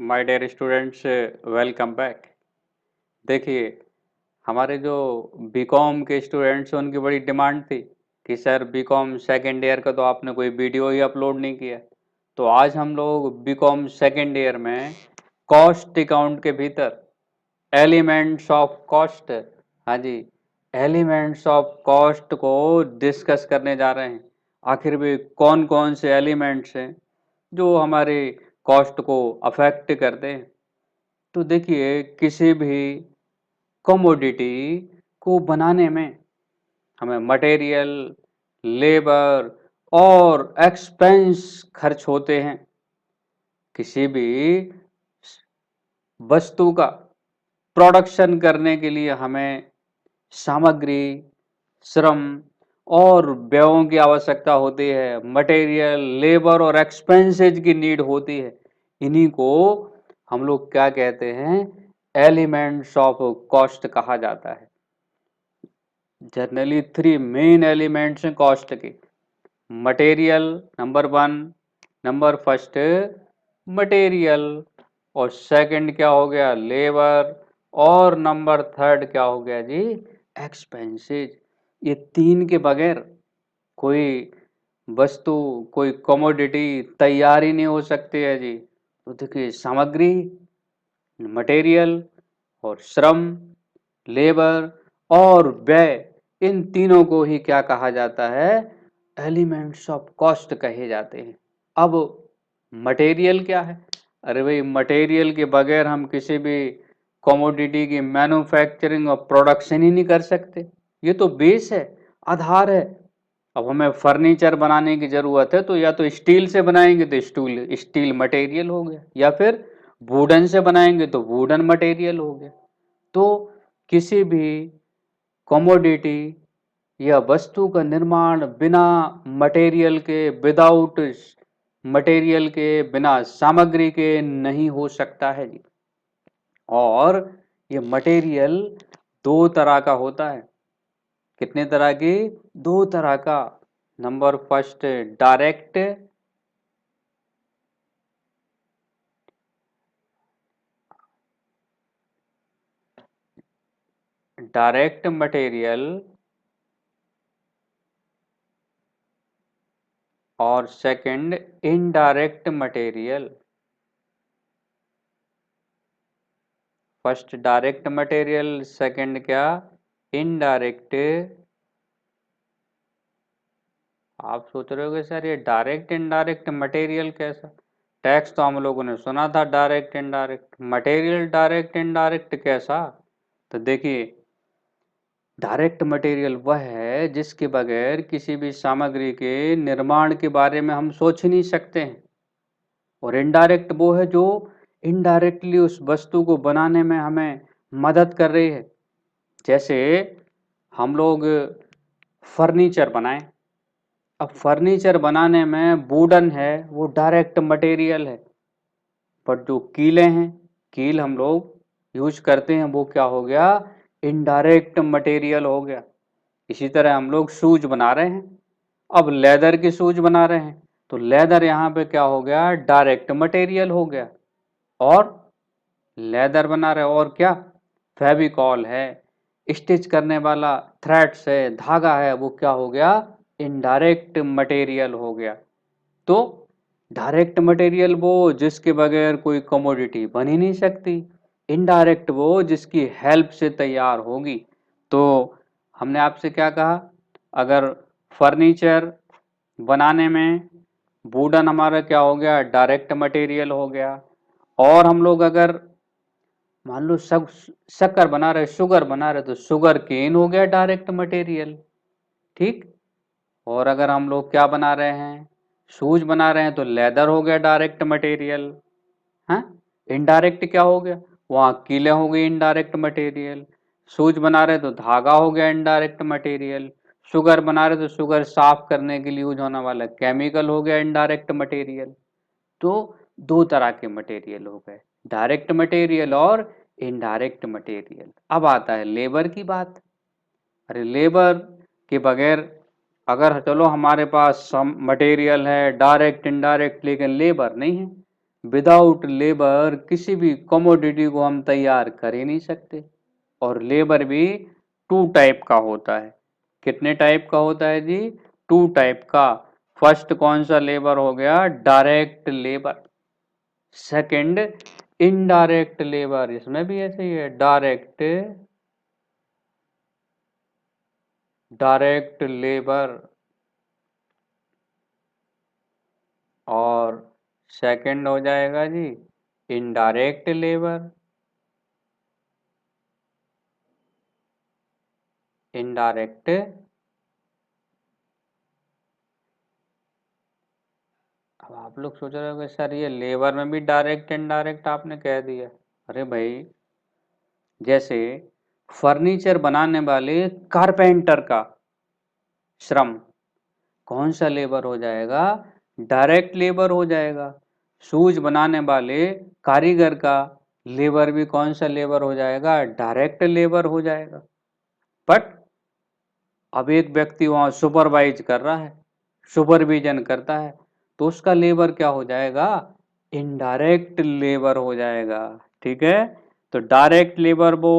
My dear students, welcome back. देखिए, हमारे जो बीकॉम के स्टूडेंट्स हैं उनकी बड़ी डिमांड थी कि सर बीकॉम सेकेंड ईयर का तो आपने कोई वीडियो ही अपलोड नहीं किया। तो आज हम लोग बीकॉम सेकेंड ईयर में कॉस्ट अकाउंट के भीतर एलिमेंट्स ऑफ कॉस्ट, हाँ जी, एलिमेंट्स ऑफ कॉस्ट को डिस्कस करने जा रहे हैं। आखिर भी कौन कौन से एलिमेंट्स हैं जो हमारे कॉस्ट को अफेक्ट करते हैं। तो देखिए, किसी भी कमोडिटी को बनाने में हमें मटेरियल, लेबर और एक्सपेंस खर्च होते हैं। किसी भी वस्तु का प्रोडक्शन करने के लिए हमें सामग्री, श्रम और व्ययों की आवश्यकता होती है। मटेरियल, लेबर और एक्सपेंसेज की नीड होती है। इन्हीं को हम लोग क्या कहते हैं? एलिमेंट्स ऑफ कॉस्ट कहा जाता है। जनरली थ्री मेन एलिमेंट्स हैं कॉस्ट के। Material number one, number first material, और सेकंड क्या हो गया? लेबर, और नंबर थर्ड क्या हो गया जी? एक्सपेंसेस। ये तीन के बगैर कोई वस्तु, कोई कमोडिटी तैयार ही नहीं हो सकती है जी। तो देखिए, सामग्री, मटेरियल और श्रम, लेबर और व्यय, इन तीनों को ही क्या कहा जाता है? एलिमेंट्स ऑफ कॉस्ट कहे जाते हैं। अब मटेरियल क्या है? अरे भाई, मटेरियल के बगैर हम किसी भी कमोडिटी की मैन्युफैक्चरिंग और प्रोडक्शन ही नहीं कर सकते। ये तो बेस है, आधार है। अब हमें फर्नीचर बनाने की जरूरत है तो या तो स्टील से बनाएंगे तो स्टील मटेरियल हो गया, या फिर वुडन से बनाएंगे तो वुडन मटेरियल हो गया। तो किसी भी कमोडिटी या वस्तु का निर्माण बिना मटेरियल के, विदाउट मटेरियल के, बिना सामग्री के नहीं हो सकता है जी। और ये मटेरियल दो तरह का होता है। कितने तरह की? दो तरह का। Number first, direct direct material और second indirect material. First direct material, second क्या? इनडायरेक्ट। आप सोच रहे होगे सर ये डायरेक्ट इनडायरेक्ट मटेरियल कैसा? टैक्स तो हम लोगों ने सुना था direct indirect, material direct indirect कैसा? तो देखिए, डायरेक्ट मटेरियल वह है जिसके बगैर किसी भी सामग्री के निर्माण के बारे में हम सोच ही नहीं सकते हैं। और इनडायरेक्ट वो है जो इनडायरेक्टली उस वस्तु को बनाने में हमें मदद कर रही है। जैसे हम लोग फर्नीचर बनाएं। अब फर्नीचर बनाने में वुडन है, वो डायरेक्ट मटेरियल है। पर जो कीलें हैं, कील हम लोग यूज करते हैं, वो क्या हो गया? इनडायरेक्ट मटेरियल हो गया। इसी तरह हम लोग शूज बना रहे हैं। अब लेदर के शूज बना रहे हैं तो लेदर यहाँ पे क्या हो गया? डायरेक्ट मटेरियल हो गया। और लेदर बना रहे और क्या? फेविकॉल है, स्टिच करने वाला थ्रेड्स है, धागा है, वो क्या हो गया? इनडायरेक्ट मटेरियल हो गया। तो डायरेक्ट मटेरियल वो जिसके बगैर कोई कमोडिटी बन ही नहीं सकती। इनडायरेक्ट वो जिसकी हेल्प से तैयार होगी। तो हमने आपसे क्या कहा? अगर फर्नीचर बनाने में वुडन हमारा क्या हो गया? डायरेक्ट मटेरियल हो गया। और हम लोग अगर मान लो सब शक्कर बना रहे, शुगर बना रहे, तो शुगर केन हो गया डायरेक्ट मटेरियल। ठीक। और अगर हम लोग क्या बना रहे हैं? शूज बना रहे हैं तो लेदर हो गया डायरेक्ट मटेरियल। हाँ, इनडायरेक्ट क्या हो गया? वहाँ कीलें हो गई इनडायरेक्ट मटेरियल। शूज बना रहे तो धागा हो गया इनडायरेक्ट मटेरियल। शुगर बना रहे तो शुगर साफ करने के लिए यूज होने वाला केमिकल हो गया इनडायरेक्ट मटेरियल। तो दो तरह के मटेरियल हो गए, डायरेक्ट मटेरियल और इनडायरेक्ट मटेरियल। अब आता है लेबर की बात। अरे लेबर के बगैर, अगर चलो हमारे पास सम मटेरियल है डायरेक्ट इनडायरेक्ट, लेकिन लेबर नहीं है, विदाउट लेबर किसी भी कमोडिटी को हम तैयार कर ही नहीं सकते। और लेबर भी टू टाइप का होता है। कितने टाइप का होता है जी? टू टाइप का। फर्स्ट कौन सा लेबर हो गया? Direct labour. Second indirect labour. इसमें भी ऐसे ही है, डायरेक्ट लेबर। और सेकंड हो जाएगा जी इनडायरेक्ट लेबर। इनडायरेक्ट। अब आप लोग सोच रहे होंगे सर ये लेबर में भी डायरेक्ट इनडायरेक्ट आपने कह दिया। अरे भाई, जैसे फर्नीचर बनाने वाले कारपेंटर का श्रम कौन सा लेबर हो जाएगा? डायरेक्ट लेबर हो जाएगा। शूज बनाने वाले कारीगर का लेबर भी कौन सा लेबर हो जाएगा? डायरेक्ट लेबर हो जाएगा। बट अब एक व्यक्ति वहां सुपरवाइज कर रहा है, सुपरविजन करता है, तो उसका लेबर क्या हो जाएगा? इनडायरेक्ट लेबर हो जाएगा। ठीक है। तो डायरेक्ट लेबर वो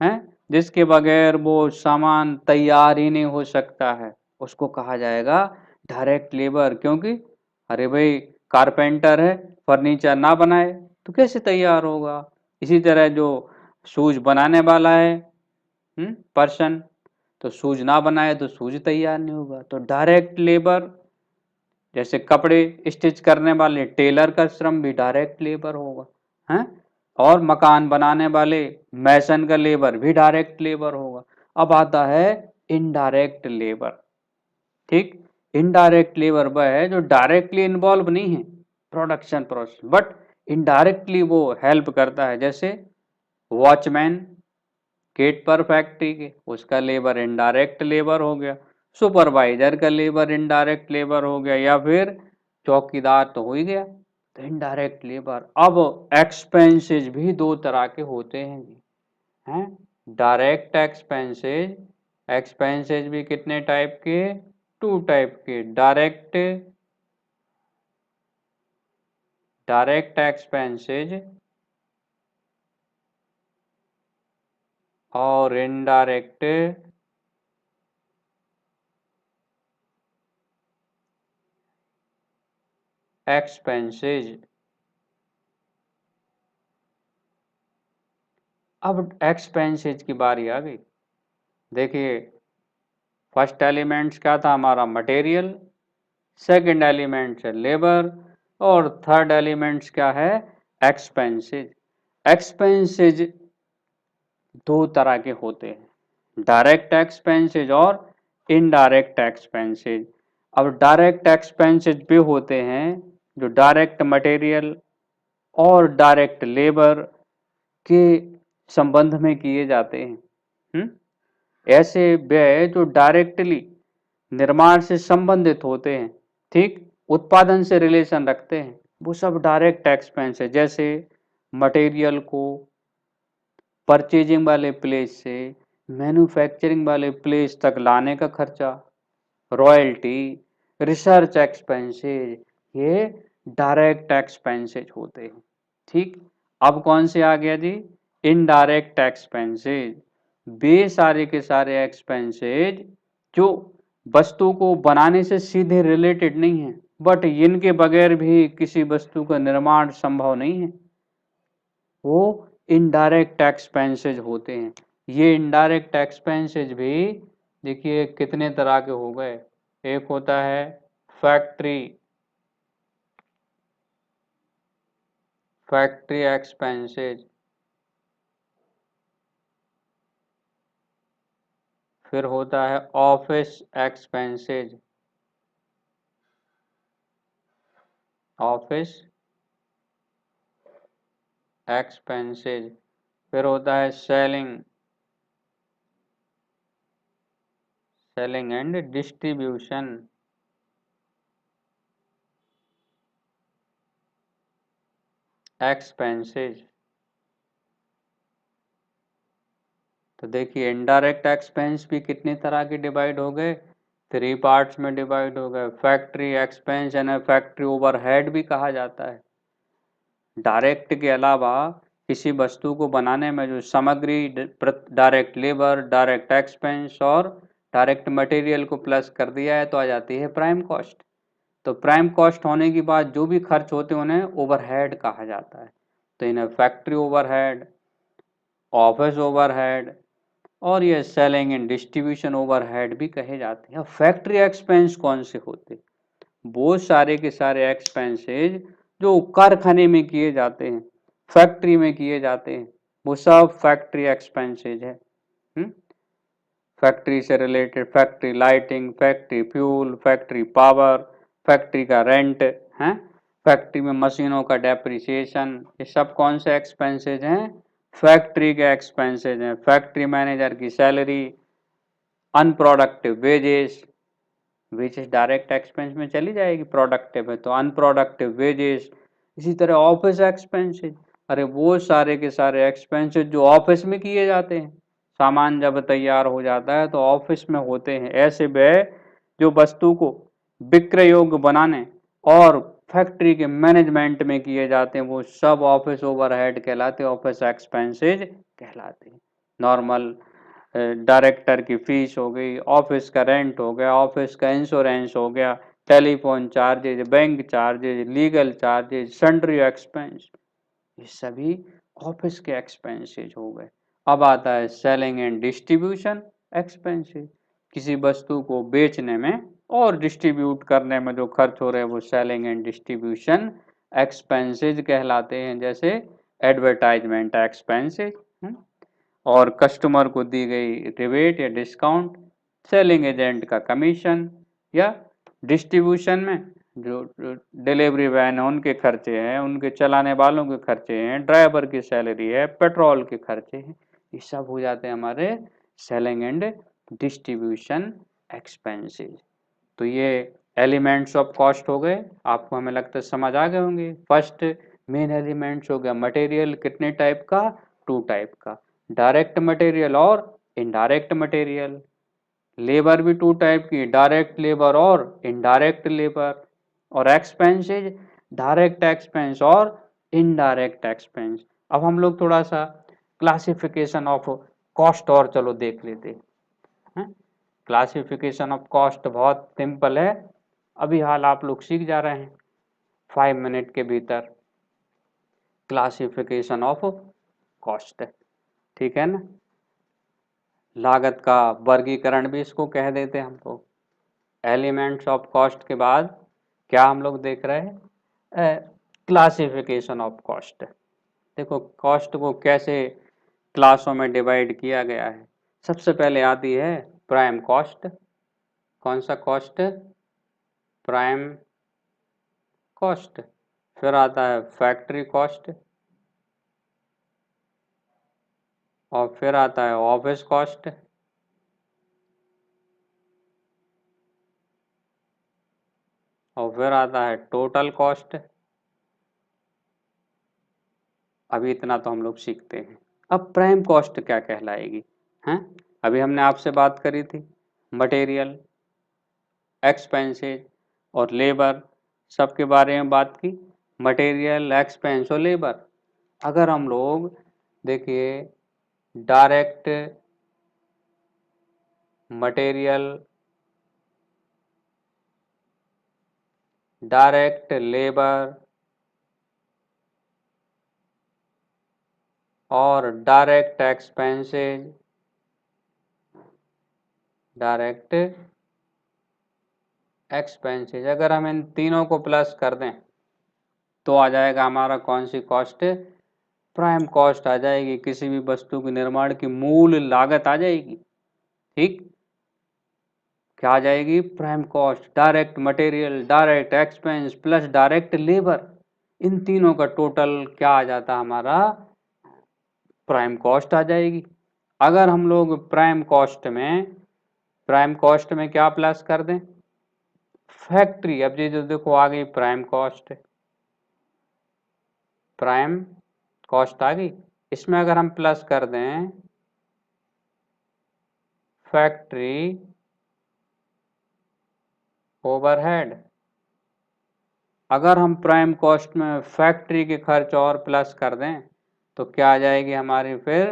है जिसके बगैर वो सामान तैयार ही नहीं हो सकता है, उसको कहा जाएगा डायरेक्ट लेबर। क्योंकि अरे भाई, कारपेंटर है, फर्नीचर ना बनाए तो कैसे तैयार होगा? इसी तरह जो शूज बनाने वाला है पर्सन, तो शूज ना बनाए तो शूज तैयार नहीं होगा। तो डायरेक्ट लेबर, जैसे कपड़े स्टिच करने वाले टेलर का श्रम भी डायरेक्ट लेबर होगा हैं। और मकान बनाने वाले मैसन का लेबर भी डायरेक्ट लेबर होगा। अब आता है इनडायरेक्ट लेबर। ठीक। इनडायरेक्ट लेबर वह है जो डायरेक्टली इन्वॉल्व नहीं है प्रोडक्शन प्रोसेस, बट इनडायरेक्टली वो हेल्प करता है। जैसे वॉचमैन गेट पर फैक्ट्री के, उसका लेबर इनडायरेक्ट लेबर हो गया। सुपरवाइजर का लेबर इनडायरेक्ट लेबर हो गया। या फिर चौकीदार तो हो ही गया, तो इनडायरेक्ट लेबर। अब एक्सपेंसेस भी दो तरह के होते हैं जी, हैं। डायरेक्ट एक्सपेंसेस, एक्सपेंसेस भी कितने टाइप के? टू टाइप के। डायरेक्ट, डायरेक्ट एक्सपेंसेस और इनडायरेक्ट एक्सपेंसेस। अब एक्सपेंसेस की बारी आ गई। देखिए, फर्स्ट एलिमेंट्स क्या था हमारा? मटेरियल। सेकंड एलिमेंट्स है लेबर। और थर्ड एलिमेंट्स क्या है? एक्सपेंसेस। एक्सपेंसेस दो तरह के होते हैं, डायरेक्ट एक्सपेंसेस और इनडायरेक्ट एक्सपेंसेस। अब डायरेक्ट एक्सपेंसेस भी होते हैं जो डायरेक्ट मटेरियल और डायरेक्ट लेबर के संबंध में किए जाते हैं। ऐसे व्यय जो डायरेक्टली निर्माण से संबंधित होते हैं, ठीक, उत्पादन से रिलेशन रखते हैं, वो सब डायरेक्ट एक्सपेंस है। जैसे मटेरियल को परचेजिंग वाले प्लेस से मैन्युफैक्चरिंग वाले प्लेस तक लाने का खर्चा, रॉयल्टी, रिसर्च एक्सपेंसेस, ये डायरेक्ट एक्सपेंसेस होते हैं। ठीक। अब कौन से आ गया जी? Indirect expenses. वे सारे के सारे एक्सपेंसेस जो वस्तु को बनाने से सीधे रिलेटेड नहीं है, बट इनके बगैर भी किसी वस्तु का निर्माण संभव नहीं है, वो इनडायरेक्ट एक्सपेंसेस होते हैं। ये इनडायरेक्ट एक्सपेंसेस भी देखिए कितने तरह के हो गए। एक होता है फैक्ट्री, फैक्ट्री एक्सपेंसेस। फिर होता है ऑफिस एक्सपेंसेस, ऑफिस एक्सपेंसेस। फिर होता है selling, selling and distribution expenses. तो देखिए इनडायरेक्ट एक्सपेंस भी कितने तरह के डिवाइड हो गए? थ्री पार्ट्स में डिवाइड हो गए। फैक्ट्री एक्सपेंस यानी फैक्ट्री ओवरहेड भी कहा जाता है। डायरेक्ट के अलावा किसी वस्तु को बनाने में जो सामग्री, डायरेक्ट लेबर, डायरेक्ट एक्सपेंस और डायरेक्ट मटेरियल को प्लस कर दिया है तो आ जाती है प्राइम कॉस्ट। तो प्राइम कॉस्ट होने के बाद जो भी खर्च होते हैं उन्हें ओवरहेड कहा जाता है। तो इन्हें फैक्ट्री ओवरहेड, ऑफिस ओवरहेड और ये सेलिंग एंड डिस्ट्रीब्यूशन ओवरहेड भी कहे जाते हैं। फैक्ट्री एक्सपेंस कौन से होते हैं? वो सारे के सारे एक्सपेंसेज जो कारखाने में किए जाते हैं, फैक्ट्री में किए जाते हैं, वो सब फैक्ट्री एक्सपेंसेज है। फैक्ट्री से related factory lighting, factory fuel, factory power, factory का रेंट है, फैक्ट्री में मशीनों का डेप्रिसिएशन, ये सब कौन से एक्सपेंसेज हैं? फैक्ट्री के एक्सपेंसेज हैं। फैक्ट्री मैनेजर की salary, unproductive wages, wages direct expense में चली जाएगी, प्रोडक्टिव है तो अनप्रोडक्टिव वेजेस। इसी तरह ऑफिस एक्सपेंसेज, अरे वो सारे के सारे एक्सपेंसेज जो ऑफिस में किए जाते हैं, सामान जब तैयार हो जाता है तो ऑफिस में होते हैं। ऐसे व्यय जो वस्तु को विक्रय योग्य बनाने और फैक्ट्री के मैनेजमेंट में किए जाते हैं वो सब ऑफिस ओवरहेड कहलाते हैं, ऑफिस एक्सपेंसेज कहलाते हैं। नॉर्मल डायरेक्टर की फीस हो गई, ऑफिस का रेंट हो गया, ऑफिस का इंश्योरेंस हो गया, telephone charges, bank charges, legal charges, sundry expense, ये सभी ऑफिस के एक्सपेंसेज हो गए। अब आता है सेलिंग एंड डिस्ट्रीब्यूशन एक्सपेंसेज, किसी वस्तु को बेचने में और डिस्ट्रीब्यूट करने में जो खर्च हो रहे हैं वो सेलिंग एंड डिस्ट्रीब्यूशन एक्सपेंसेज कहलाते हैं। जैसे एडवर्टाइजमेंट एक्सपेंसेज और कस्टमर को दी गई रिबेट या डिस्काउंट, सेलिंग एजेंट का कमीशन, या डिस्ट्रीब्यूशन में जो डिलीवरी वैन है उनके खर्चे हैं, उनके चलाने वालों के खर्चे हैं, ड्राइवर की सैलरी है, पेट्रोल के खर्चे हैं, ये सब हो जाते हैं हमारे सेलिंग एंड डिस्ट्रीब्यूशन एक्सपेंसेस। तो ये एलिमेंट्स ऑफ कॉस्ट हो गए, आपको हमें लगता है समझ आ गए होंगे। फर्स्ट मेन एलिमेंट्स हो गया मटेरियल, कितने टाइप का? 2 टाइप का, डायरेक्ट मटेरियल और इनडायरेक्ट मटेरियल। लेबर भी 2 टाइप की, डायरेक्ट लेबर और इनडायरेक्ट लेबर। और एक्सपेंसेज, डायरेक्ट एक्सपेंस और इनडायरेक्ट एक्सपेंस। अब हम लोग थोड़ा सा क्लासिफिकेशन ऑफ कॉस्ट और चलो देख लेते हैं। क्लासिफिकेशन ऑफ कॉस्ट बहुत सिंपल है, अभी हाल आप लोग सीख जा रहे हैं 5 मिनट के भीतर। क्लासिफिकेशन ऑफ कॉस्ट, ठीक है ना। लागत का वर्गीकरण भी इसको कह देते हैं हम लोग। एलिमेंट्स ऑफ कॉस्ट के बाद क्या हम लोग देख रहे हैं? Classification of cost. देखो कॉस्ट को कैसे क्लासों में डिवाइड किया गया है। सबसे पहले आती है प्राइम कॉस्ट। कौन सा कॉस्ट? Prime cost. फिर आता है फैक्ट्री कॉस्ट, और फिर आता है ऑफिस कॉस्ट, और फिर आता है टोटल कॉस्ट। अभी इतना तो हम लोग सीखते हैं। अब प्राइम कॉस्ट क्या कहलाएगी? हैं, अभी हमने आपसे बात करी थी मटेरियल, एक्सपेंसेस और लेबर, सबके बारे में बात की। मटेरियल, एक्सपेंस और लेबर। अगर हम लोग देखिए डायरेक्ट मटेरियल, डायरेक्ट लेबर और डायरेक्ट एक्सपेंसेज, डायरेक्ट एक्सपेंसेज, अगर हम इन तीनों को प्लस कर दें तो आ जाएगा हमारा कौन सी कॉस्ट? प्राइम कॉस्ट आ जाएगी। किसी भी वस्तु के निर्माण की मूल लागत आ जाएगी। ठीक, क्या आ जाएगी? Prime cost. Direct material, direct expense plus direct labour, इन तीनों का टोटल क्या आ जाता हमारा? प्राइम कॉस्ट आ जाएगी। अगर हम लोग प्राइम कॉस्ट में क्या प्लस कर दें? फैक्ट्री। अब ये जो देखो आ गई प्राइम कॉस्ट, प्राइम कॉस्ट आ गई। इसमें अगर हम प्लस कर दें फैक्ट्री ओवरहेड, अगर हम प्राइम कॉस्ट में फैक्ट्री के खर्च और प्लस कर दें तो क्या आ जाएगी हमारी फिर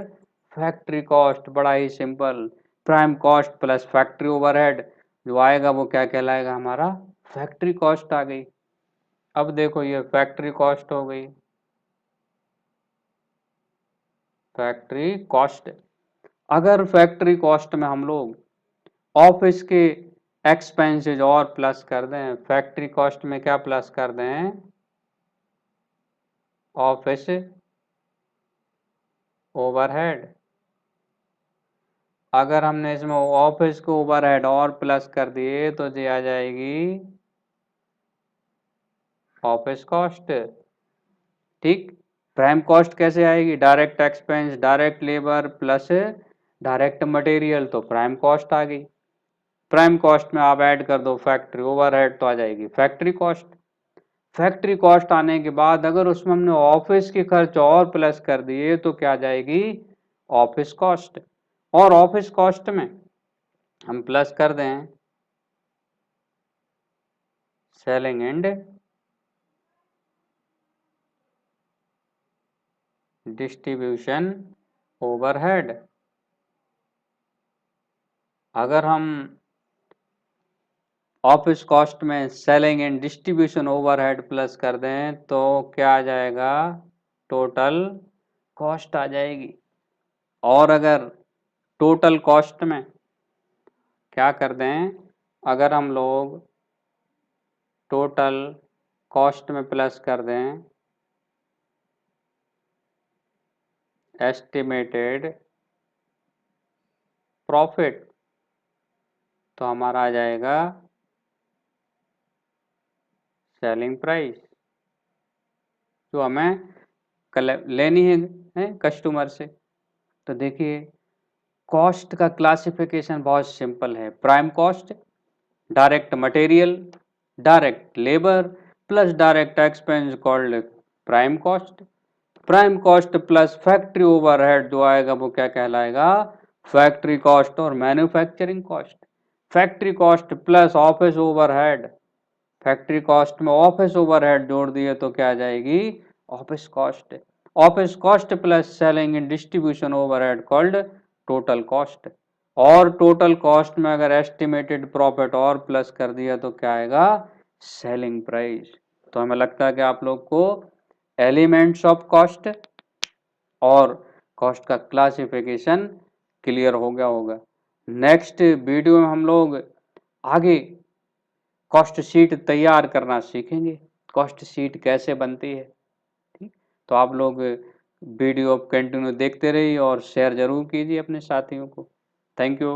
फैक्ट्री कॉस्ट। बड़ा ही simple, prime cost plus factory overhead जो आएगा वो क्या कहलाएगा हमारा फैक्ट्री कॉस्ट आ गई। अब देखो ये फैक्ट्री कॉस्ट हो गई, फैक्ट्री कॉस्ट। अगर फैक्ट्री कॉस्ट में हम लोग ऑफिस के एक्सपेंसेस और प्लस कर दें, फैक्ट्री कॉस्ट में क्या प्लस कर दें ऑफिस ओवरहेड। अगर हमने इसमें ऑफिस को ओवरहेड और प्लस कर दिए तो ये आ जाएगी ऑफिस कॉस्ट। ठीक, प्राइम कॉस्ट कैसे आएगी, direct expense direct labour plus direct material, तो प्राइम कॉस्ट आ गई। प्राइम कॉस्ट में आप ऐड कर दो फैक्ट्री ओवरहेड तो आ जाएगी फैक्ट्री कॉस्ट। फैक्ट्री कॉस्ट आने के बाद अगर उसमें हमने ऑफिस के खर्च और प्लस कर दिए तो क्या आ जाएगी ऑफिस कॉस्ट। और ऑफिस कॉस्ट में हम प्लस कर दें सेलिंग एंड डिस्ट्रीब्यूशन ओवरहेड। अगर हम ऑफिस कॉस्ट में selling and distribution overhead plus कर दें तो क्या आ जाएगा टोटल कॉस्ट आ जाएगी। और अगर टोटल कॉस्ट में क्या कर दें, अगर हम लोग टोटल कॉस्ट में प्लस कर दें एस्टिमेटेड प्रॉफिट तो हमारा आ जाएगा सेलिंग प्राइस जो हमें लेनी है कस्टमर से। तो देखिए कॉस्ट का क्लासिफिकेशन बहुत सिंपल है, prime cost direct material direct labour plus direct expense called prime cost. Prime cost plus factory overhead जो आएगा वो क्या कहलाएगा फैक्ट्री कॉस्ट और manufacturing cost. Factory cost plus office overhead, factory cost में ऑफिस ओवरहेड जोड़ दिए तो क्या आ जाएगी office cost. Office cost plus selling and distribution overhead called total cost. और टोटल कॉस्ट में अगर एस्टिमेटेड प्रॉफिट और प्लस कर दिया तो क्या आएगा सेलिंग प्राइस। तो हमें लगता है कि आप लोग को एलिमेंट्स ऑफ कॉस्ट और कॉस्ट का क्लासिफिकेशन क्लियर हो गया होगा। नेक्स्ट वीडियो में हम लोग आगे कॉस्ट शीट तैयार करना सीखेंगे, कॉस्ट शीट कैसे बनती है। ठीक, तो आप लोग वीडियो कंटिन्यू देखते रहिए और शेयर जरूर कीजिए अपने साथियों को। Thank you.